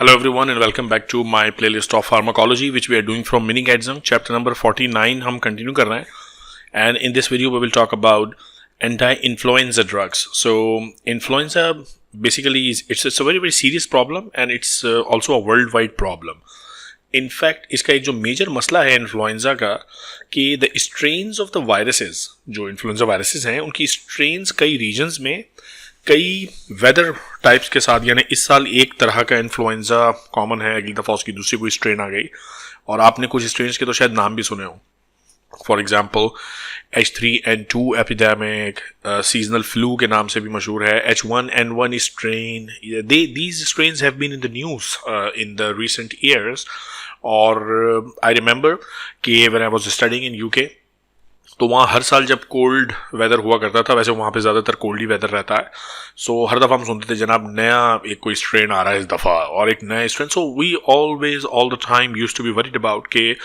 Hello everyone and welcome back to my playlist of pharmacology which we are doing from mini Katzung chapter number 49 हम continue कर रहे हैं and in this video we will talk about anti-influenza drugs. So influenza basically it's a very serious problem and it's also a worldwide problem. In fact इसका एक जो major मसला है influenza का कि the strains of the viruses जो influenza viruses हैं उनकी strains कई regions में कई वेदर टाइप्स के साथ, यानी इस साल एक तरह का इन्फ्लुएंजा कॉमन है, अगली दफ़ा उसकी दूसरी कोई स्ट्रेन आ गई और आपने कुछ स्ट्रेन्स के तो शायद नाम भी सुने हो. For example H3N2 epidemic, seasonal flu के नाम से भी मशहूर है, H1N1 strain. These strains have been in the news in the recent years. और आई रिमेंबर कि when I was studying in UK तो वहाँ हर साल जब कोल्ड वेदर हुआ करता था, वैसे वहाँ पे ज़्यादातर कोल्ड ही वेदर रहता है, सो हर दफ़ा हम सुनते थे जनाब नया एक कोई स्ट्रेन आ रहा है इस दफ़ा और एक नया strain. So we always all the time used to be worried about कि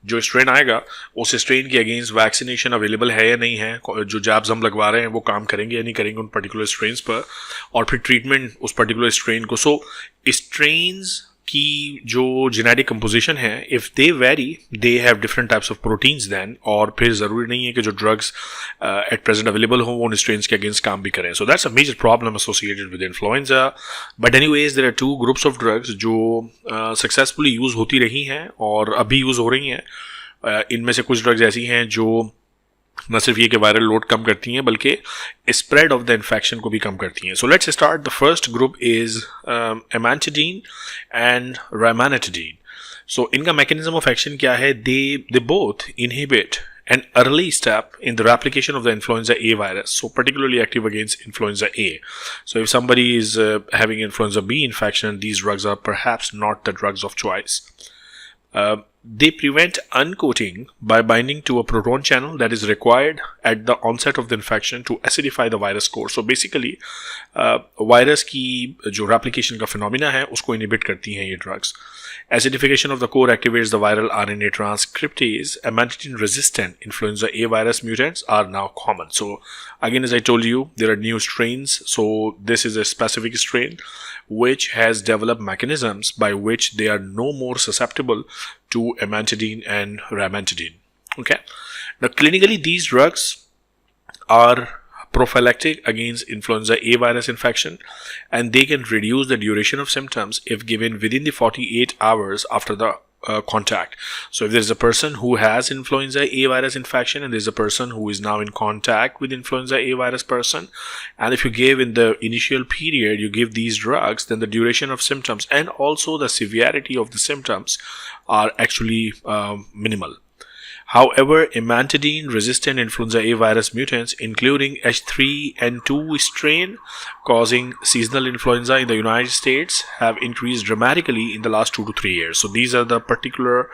जो स्ट्रेन आएगा उस स्ट्रेन के अगेंस्ट वैक्सीनेशन अवेलेबल है या नहीं है, जो जैब्स हम लगवा रहे हैं वो काम करेंगे या नहीं करेंगे उन पर्टिकुलर स्ट्रेन्स पर, और फिर ट्रीटमेंट उस पर्टिकुलर स्ट्रेन को. सो स्ट्रेन्स की जो जेनेटिक कंपोजिशन है, if they vary they have different types of proteins than, और फिर ज़रूरी नहीं है कि जो ड्रग्स एट प्रेजेंट अवेलेबल हों वो उन स्ट्रेन्स के अगेंस्ट काम भी करें. So that's a major problem associated with influenza. But anyways there are two groups of drugs जो सक्सेसफुली यूज़ होती रही हैं और अभी यूज़ हो रही हैं. इनमें से कुछ ड्रग्स ऐसी हैं जो न सिर्फ ये कि वायरल लोड कम करती हैं बल्कि स्प्रेड ऑफ द इन्फेक्शन को भी कम करती हैं. So let's start. The first group is amantadine and rimantadine. So इनका मैकेनिज्म ऑफ एक्शन क्या है? They both inhibit an early step in the replication of the influenza A virus, so particularly active against influenza A. So if somebody is having influenza B infection, these drugs are perhaps not the drugs of choice. They prevent uncoating by binding to a proton channel that is required at the onset of the infection to acidify the virus core. So basically, virus की जो replication का phenomena है उसको inhibit करती हैं ये drugs. Acidification of the core activates the viral RNA transcriptase. Amantadine-resistant influenza A virus mutants are now common. So again, as I told you, there are new strains. So this is a specific strain which has developed mechanisms by which they are no more susceptible to amantadine and rimantadine. Okay. Now, clinically, these drugs are prophylactic against influenza A virus infection, and they can reduce the duration of symptoms if given within the 48 hours after the contact. So if there's a person who has influenza A virus infection and there's a person who is now in contact with influenza A virus person, and if you give in the initial period, you give these drugs, then the duration of symptoms and also the severity of the symptoms are actually minimal. However, amantadine-resistant influenza A virus mutants, including H3N2 strain causing seasonal influenza in the United States, have increased dramatically in the last 2 to 3 years. So these are the particular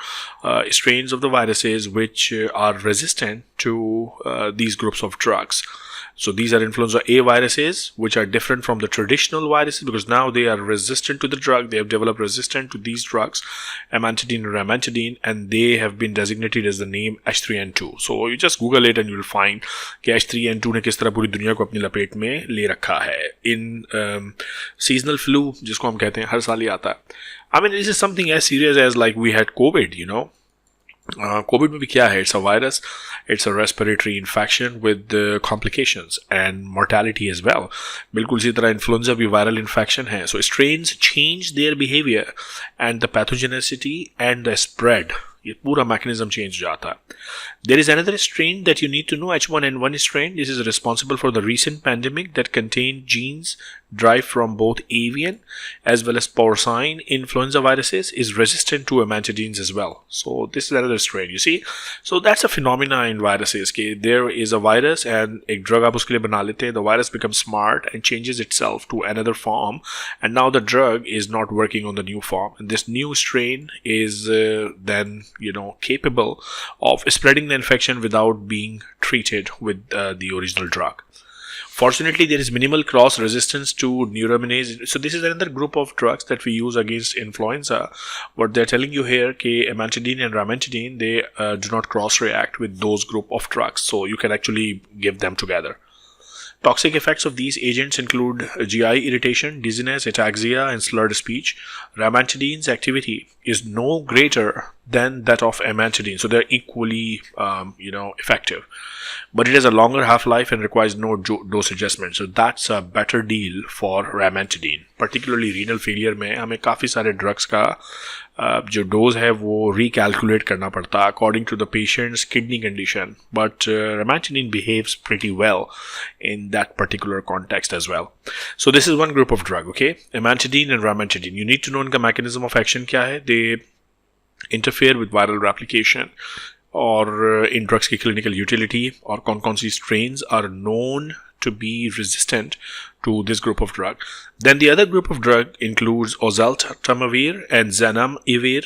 strains of the viruses which are resistant to these groups of drugs. So these are influenza A viruses which are different from the traditional viruses because now they are resistant to the drug. They have developed resistant to these drugs, amantadine and rimantadine, and they have been designated as the name H3N2. So you just Google it and you will find कि H3N2 ने किस तरह पूरी दुनिया को अपनी लपेट में ले रखा है. In seasonal flu जिसको हम कहते हैं हर साल ही आता है. I mean, this is something as serious as like we had COVID, you know. COVID में भी क्या है? It's a virus. It's a respiratory infection with complications and mortality as well. बिल्कुल इसी तरह इन्फ्लुएंजा भी viral infection है. So strains change their behavior and the pathogenicity and the spread. ये पूरा mechanism change जाता है. There is another strain that you need to know, H1N1 strain. This is responsible for the recent pandemic that contained genes derived from both avian as well as porcine influenza viruses, is resistant to amantadines as well. So this is another strain, you see. So that's a phenomena in viruses. Okay? There is a virus and एक drug आप उसके लिए बना लेते हैं. The virus becomes smart and changes itself to another form, and now the drug is not working on the new form. And this new strain is then capable of spreading the infection without being treated with the original drug. Fortunately, there is minimal cross resistance to neuraminidase. So this is another group of drugs that we use against influenza. What they're telling you here, amantadine and rimantadine, they do not cross react with those group of drugs. So you can actually give them together. Toxic effects of these agents include GI irritation, dizziness, ataxia, and slurred speech. Rimantadine's activity is no greater than that of amantadine, so they're equally, effective. But it has a longer half-life and requires no dose adjustment, so that's a better deal for rimantadine. Particularly renal failure में हमें काफ़ी सारे drugs का जो dose है वो recalculate करना पड़ता according to the patient's kidney condition. But rimantadine behaves pretty well in that particular context as well. So this is one group of drug, okay? Amantadine and rimantadine. You need to know इनका mechanism of action क्या है. They interfere with viral replication, or in drugs की clinical utility, or कौन-कौन सी strains are known to be resistant to this group of drug. Then the other group of drug includes oseltamivir and zanamivir.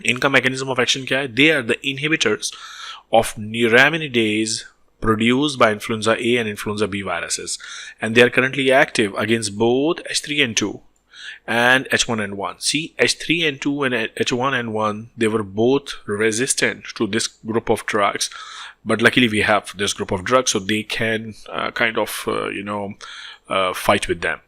इनका mechanism of action क्या है? They are the inhibitors of neuraminidase produced by influenza A and influenza B viruses, and they are currently active against both H3N2 and H1N1. See, H3N2 and H1N1, they were both resistant to this group of drugs, but luckily we have this group of drugs, so they can fight with them.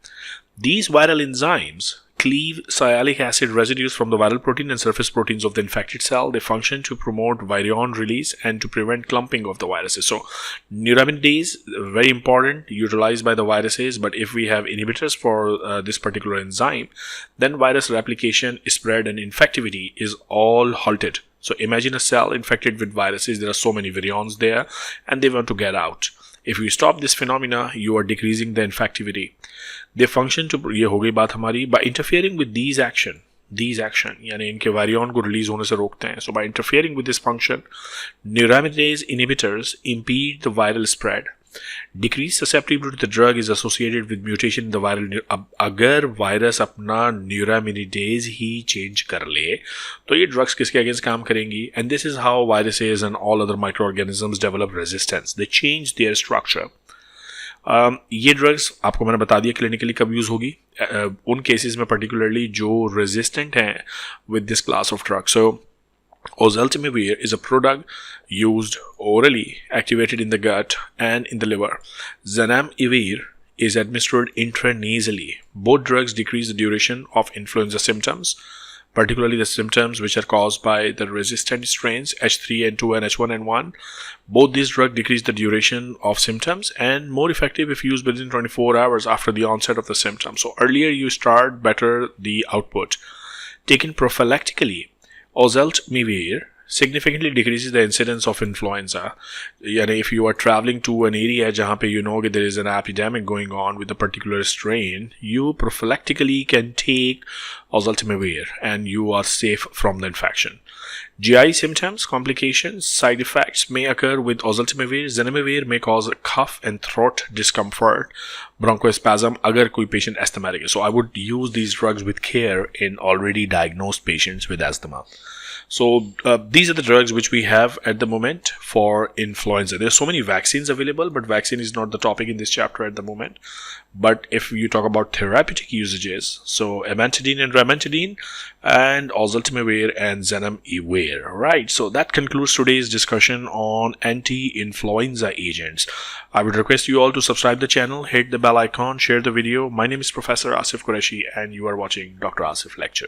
These viral enzymes cleave sialic acid residues from the viral protein and surface proteins of the infected cell. They function to promote virion release and to prevent clumping of the viruses. So neuraminidase, very important, utilized by the viruses, but if we have inhibitors for this particular enzyme, then virus replication, spread, and infectivity is all halted. So imagine a cell infected with viruses. There are so many virions there and they want to get out. If you stop this phenomena, you are decreasing the infectivity. They function to, ये हो गई बात हमारी, by interfering with these action, यानी इनके virion को release होने से रोकते हैं. So by interfering with this function, neuraminidase inhibitors impede the viral spread. Decreased susceptibility to the drug is associated with mutation in the viral. अब अगर virus अपना neuraminidase ही change कर ले तो ये drugs किसके against काम करेंगी? And this is how viruses and all other microorganisms develop resistance. They change their structure. ये ड्रग्स आपको मैंने बता दिया क्लिनिकली कब यूज़ होगी, उन केसेस में पर्टिकुलरली जो रेजिस्टेंट हैं with this class of drug. So oseltamivir is a product used orally, activated in the gut and in the liver. Zanamivir is administered intranasally. Both drugs decrease the duration of influenza symptoms, particularly the symptoms which are caused by the resistant strains H3N2 and H1N1. Both these drugs decrease the duration of symptoms and more effective if used within 24 hours after the onset of the symptoms. So earlier you start, better the output. Taken prophylactically, oseltamivir significantly decreases the incidence of influenza. Yani if you are traveling to an area जहाँ पे you know that there is an epidemic going on with a particular strain, you prophylactically can take oseltamivir and you are safe from the infection. GI symptoms, complications, side effects may occur with oseltamivir. Zanamivir may cause cough and throat discomfort, bronchospasm अगर कोई patient asthmatic है. So I would use these drugs with care in already diagnosed patients with asthma. So these are the drugs which we have at the moment for influenza. There are so many vaccines available, but vaccine is not the topic in this chapter at the moment. But if you talk about therapeutic usages, so amantadine and rimantadine and oseltamivir and zanamivir, right? So that concludes today's discussion on anti-influenza agents. I would request you all to subscribe the channel, hit the bell icon, share the video. My name is Professor Asif Qureshi and you are watching Dr. Asif Lecture.